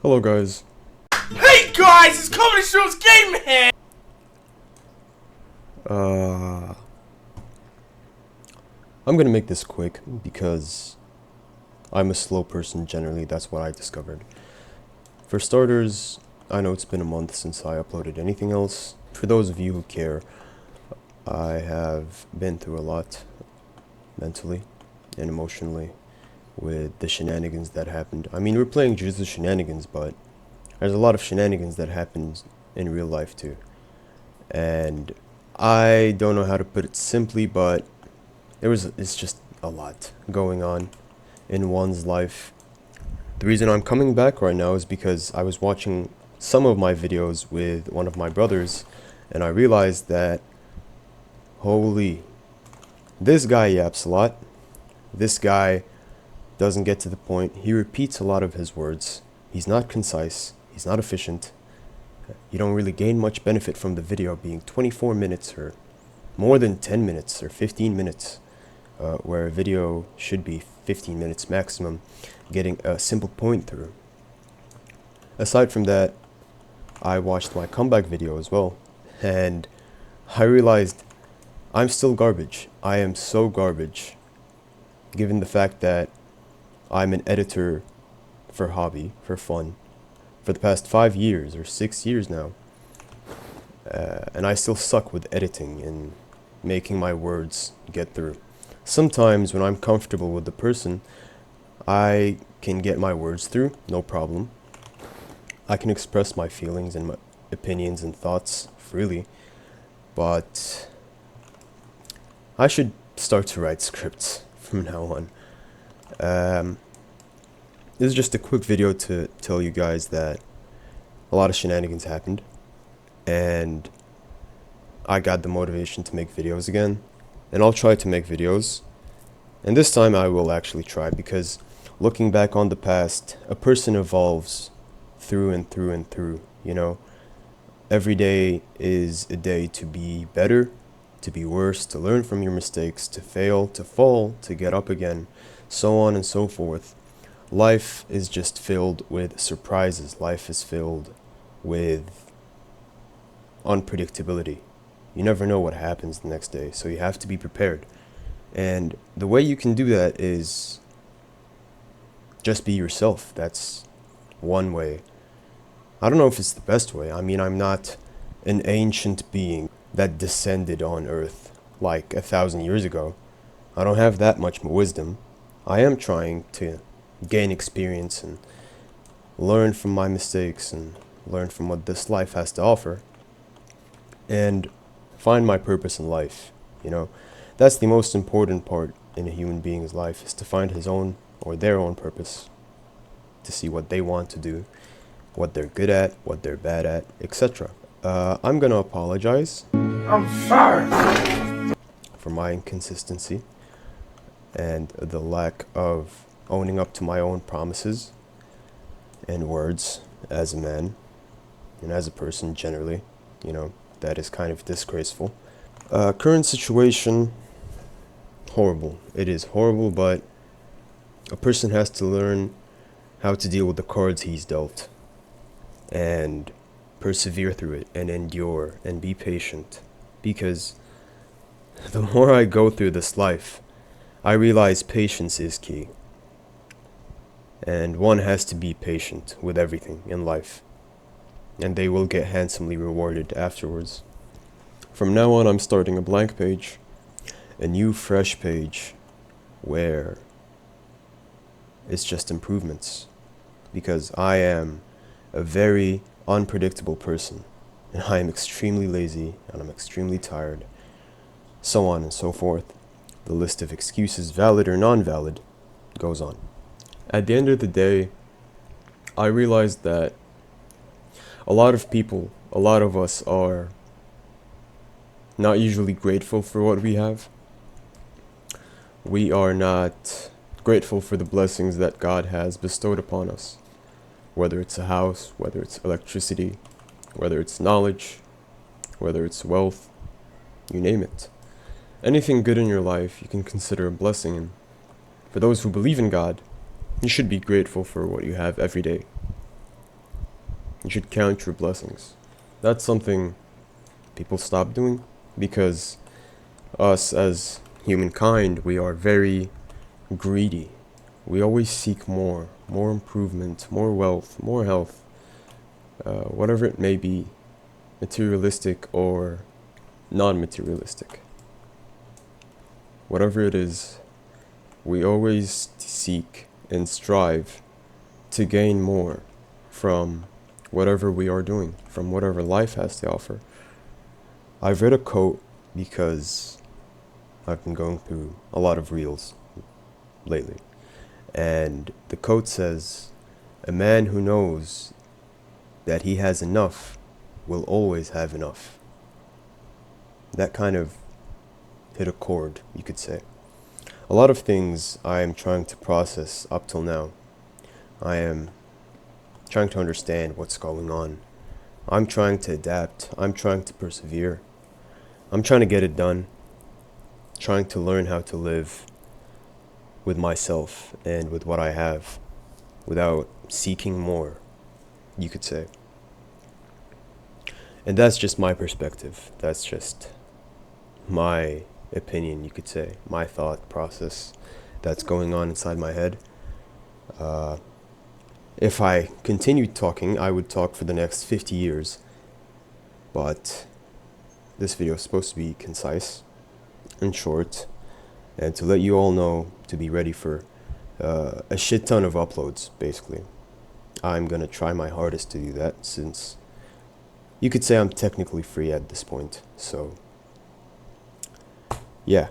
Hello guys. Hey guys, it's Comedy Show's Game Man! I'm gonna make this quick because I'm a slow person generally, that's what I discovered. For starters, I know it's been a month since I uploaded anything else. For those of you who care, I have been through a lot, mentally and emotionally, with the shenanigans that happened. I mean, we're playing just the shenanigans, but there's a lot of shenanigans that happened in real life too. And I don't know how to put it simply, but it's just a lot going on in one's life. The reason I'm coming back right now is because I was watching some of my videos with one of my brothers, and I realized that, holy, this guy yaps a lot. This guy doesn't get to the point. He repeats a lot of his words. He's not concise. He's not efficient. You don't really gain much benefit from the video being 24 minutes or more than 10 minutes or 15 minutes, where a video should be 15 minutes maximum, getting a simple point through. Aside from that, I watched my comeback video as well, and I realized I'm still garbage. I am so garbage, given the fact that I'm an editor for hobby, for fun, for the past 5 years or 6 years now. And I still suck with editing and making my words get through. Sometimes when I'm comfortable with the person, I can get my words through, no problem. I can express my feelings and my opinions and thoughts freely, but I should start to write scripts from now on. This is just a quick video to tell you guys that a lot of shenanigans happened, and I got the motivation to make videos again, and I'll try to make videos. And this time I will actually try, because looking back on the past, a person evolves through and through and through, you know. Every day is a day to be better, to be worse, to learn from your mistakes, to fail, to fall, to get up again, so on and so forth. Life is just filled with surprises. Life is filled with unpredictability. You never know what happens the next day, so you have to be prepared. And the way you can do that is just be yourself. That's one way. I don't know if it's the best way. I mean, I'm not an ancient being that descended on Earth like 1,000 years ago. I don't have that much wisdom. I am trying to gain experience and learn from my mistakes and learn from what this life has to offer and find my purpose in life, you know. That's the most important part in a human being's life, is to find his own or their own purpose, to see what they want to do, what they're good at, what they're bad at, etc. I'm gonna apologize. I'm sorry for my inconsistency and the lack of owning up to my own promises and words as a man and as a person generally. You know, that is kind of disgraceful. Current situation, horrible. It is horrible, but a person has to learn how to deal with the cards he's dealt and persevere through it and endure and be patient, because the more I go through this life, I realize patience is key. And one has to be patient with everything in life, and they will get handsomely rewarded afterwards. From now on, I'm starting a blank page, a new fresh page, where it's just improvements, because I am a very unpredictable person, and I am extremely lazy, and I'm extremely tired, so on and so forth. The list of excuses, valid or non-valid, goes on. At the end of the day, I realized that a lot of people, a lot of us are not usually grateful for what we have. We are not grateful for the blessings that God has bestowed upon us. Whether it's a house, whether it's electricity, whether it's knowledge, whether it's wealth, you name it. Anything good in your life you can consider a blessing, and for those who believe in God, you should be grateful for what you have every day. You should count your blessings. That's something people stop doing because us as humankind, we are very greedy. We always seek more improvement, more wealth, more health, whatever it may be, materialistic or non-materialistic. Whatever it is, we always seek and strive to gain more from whatever we are doing, from whatever life has to offer. I've read a quote because I've been going through a lot of reels lately. And the quote says, "A man who knows that he has enough will always have enough." That kind of hit a chord, you could say. A lot of things I am trying to process up till now. I am trying to understand what's going on. I'm trying to adapt. I'm trying to persevere. I'm trying to get it done. Trying to learn how to live with myself and with what I have without seeking more, you could say. And that's just my perspective. That's just my opinion, you could say. My thought process that's going on inside my head. If I continued talking, I would talk for the next 50 years. But this video is supposed to be concise and short, and to let you all know to be ready for a shit ton of uploads, basically. I'm gonna try my hardest to do that, since you could say I'm technically free at this point. So yeah,